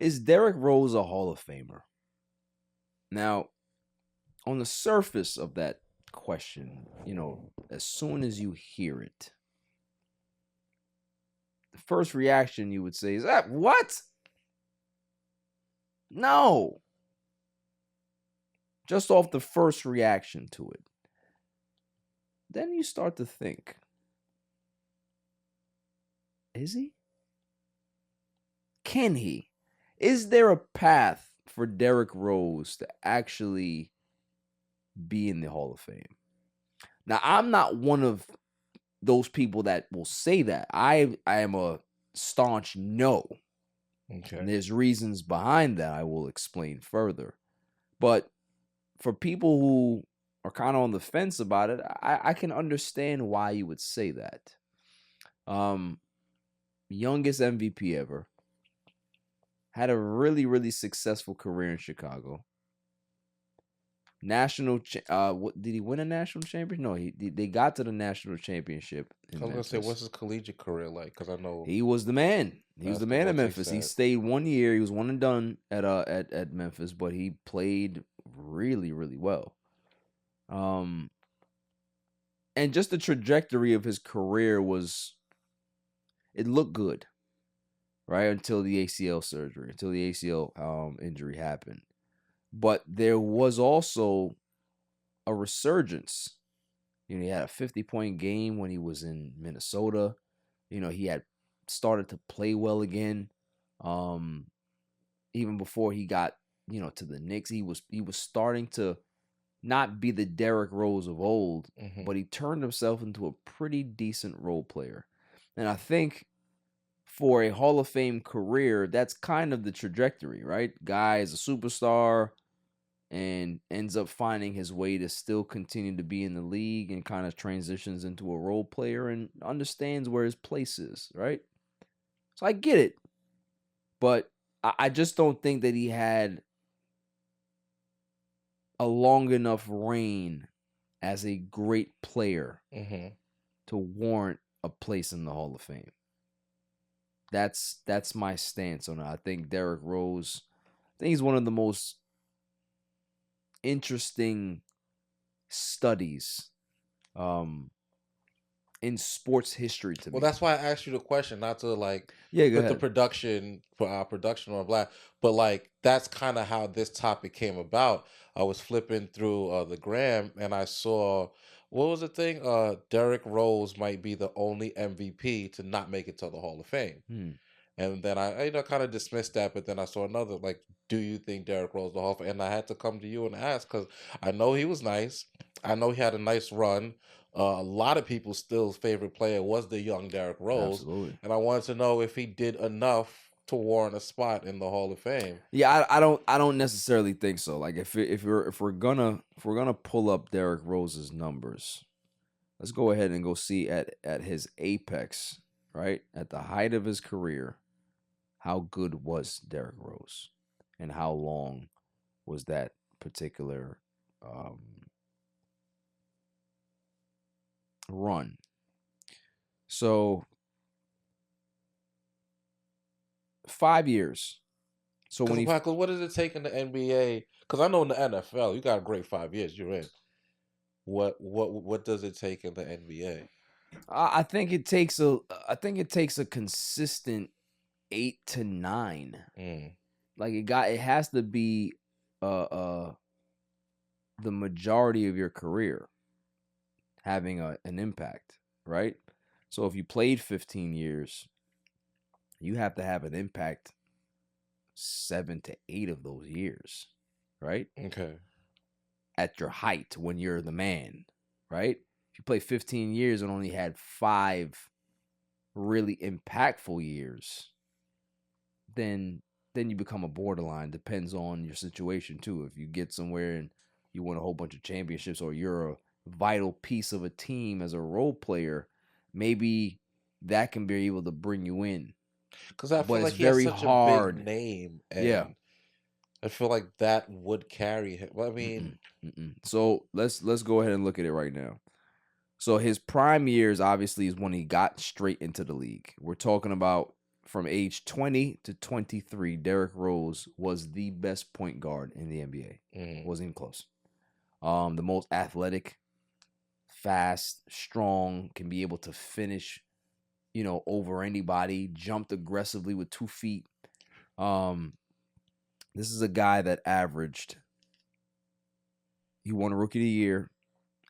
Is Derrick Rose a Hall of Famer? Now, on the surface of that question, as soon as you hear it, the first reaction you would say is, that what? No. Just off the first reaction to it. Then you start to think, is he? Can he? Is there a path for Derrick Rose to actually be in the Hall of Fame? Now, I'm not one of those people that will say that. I am a staunch no. Okay. And there's reasons behind that I will explain further. But for people who are kind of on the fence about it, I can understand why you would say that. Youngest MVP ever. Had a really, really successful career in Chicago. National, did he win a national championship? No, they got to the national championship. I was gonna say, what's his collegiate career like? Because I know he was the man. He was the man at Memphis. He stayed 1 year. He was one and done at Memphis, but he played really, really well. And just the trajectory of his career it looked good, right? Until the ACL surgery, until the ACL injury happened. But there was also a resurgence. He had a 50-point game when he was in Minnesota. He had started to play well again. Even before he got, to the Knicks, he was starting to not be the Derrick Rose of old, but he turned himself into a pretty decent role player. And I think for a Hall of Fame career, that's kind of the trajectory, right? Guy is a superstar and ends up finding his way to still continue to be in the league and kind of transitions into a role player and understands where his place is, right? So I get it. But I just don't think that he had a long enough reign as a great player to warrant a place in the Hall of Fame. That's my stance on it. I think Derrick Rose, he's one of the most interesting studies in sports history to me. Well, that's why I asked you the question, not to put the production for our production on black, but that's kind of how this topic came about. I was flipping through the gram and I saw, what was the thing? Derrick Rose might be the only MVP to not make it to the Hall of Fame. And then I kind of dismissed that, but then I saw another, do you think Derrick Rose the Hall of Fame? And I had to come to you and ask, because I know he was nice. I know he had a nice run. A lot of people's still favorite player was the young Derrick Rose. Absolutely. And I wanted to know if he did enough to warrant a spot in the Hall of Fame. Yeah, I don't necessarily think so. If we're gonna pull up Derrick Rose's numbers, let's go ahead and go see at his apex, right? At the height of his career, how good was Derrick Rose, and how long was that particular run? So 5 years. So when Michael, what does it take in the NBA? Because I know in the NFL, you got a great 5 years. You're in. What does it take in the NBA? I think it takes a consistent 8 to 9. It has to be the majority of your career having an impact, right? So if you played 15 years, you have to have an impact 7 to 8 of those years, right? Okay. At your height, when you're the man, right? If you play 15 years and only had 5 really impactful years, then you become a borderline. Depends on your situation too. If you get somewhere and you win a whole bunch of championships, or you're a vital piece of a team as a role player, maybe that can be able to bring you in. Because I feel like he has such a big name. And I feel like that would carry him. Well, I mean, So let's go ahead and look at it right now. So his prime years obviously is when he got straight into the league. We're talking about from age 20 to 23, Derrick Rose was the best point guard in the NBA. Wasn't even close. The most athletic, fast, strong, can be able to finish, over anybody, jumped aggressively with 2 feet. This is a guy that he won Rookie of the Year,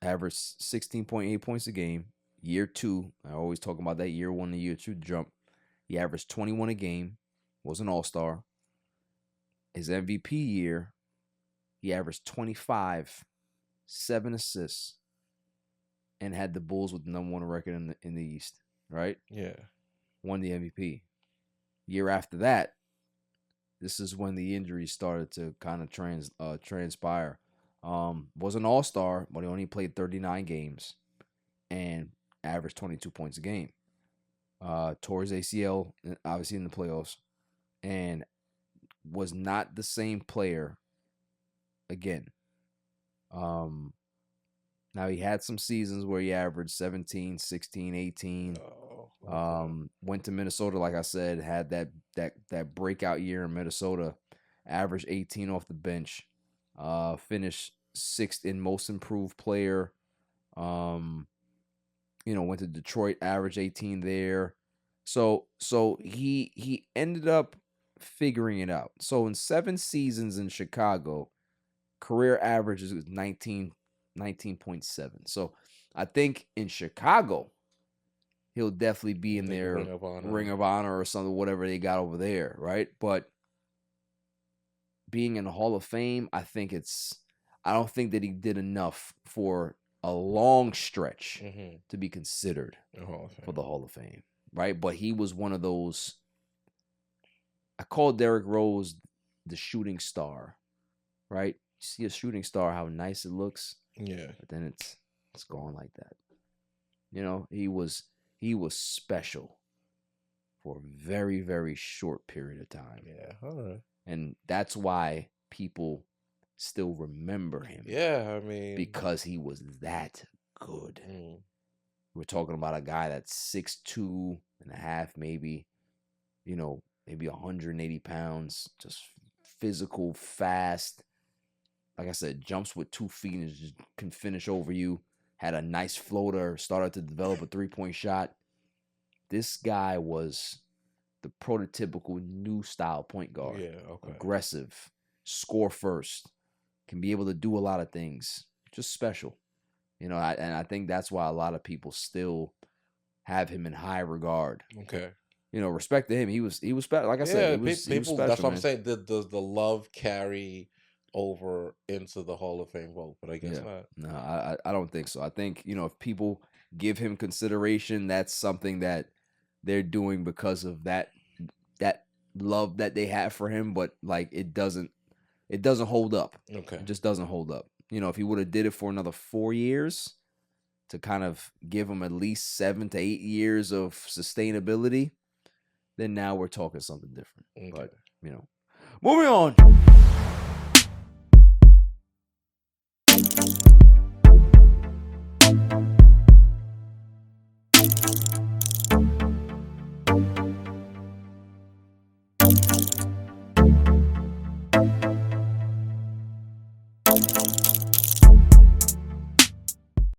averaged 16.8 points a game. Year 2, I always talk about that year 1 to year 2 jump. He averaged 21 a game, was an all-star. His MVP year, he averaged 25, 7 assists, and had the Bulls with the #1 record in the East, right? Yeah. Won the MVP. Year after that, this is when the injuries started to kind of transpire. Was an all-star, but he only played 39 games and averaged 22 points a game. Tore his ACL, obviously in the playoffs, and was not the same player again. Now he had some seasons where he averaged 17, 16, 18. Went to Minnesota, like I said, had that breakout year in Minnesota, averaged 18 off the bench, finished 6th in most improved player. Went to Detroit, averaged 18 there. So he ended up figuring it out. So in 7 seasons in Chicago, career average is 19.7. So I think in Chicago, he'll definitely be in their Ring of Honor or something, whatever they got over there, right? But being in the Hall of Fame, I don't think that he did enough for a long stretch to be considered for the Hall of Fame, right? But he was one of those. I call Derrick Rose the shooting star, right? You see a shooting star, how nice it looks. Yeah. But then it's gone like that. He was special for a very, very short period of time. Yeah. All right. And that's why people still remember him. Yeah, I mean, because he was that good. We're talking about a guy that's 6'2 and a half, maybe, maybe 180 pounds, just physical, fast. Like I said, jumps with 2 feet and just can finish over you. Had a nice floater, started to develop a 3-point shot. This guy was the prototypical new style point guard. Yeah, okay. Aggressive, score first, can be able to do a lot of things. Just special. And I think that's why a lot of people still have him in high regard. Okay. Respect to him. He was special. Like I said, he was special, that's what man. I'm saying. Does the love carry over into the Hall of Fame vote? But I guess not. No, I don't think so. I think, if people give him consideration, that's something that they're doing because of that love that they have for him, but like it doesn't hold up. Okay. It just doesn't hold up. If he would have did it for another 4 years to kind of give him at least 7 to 8 years of sustainability, then now we're talking something different. Okay. But, moving on.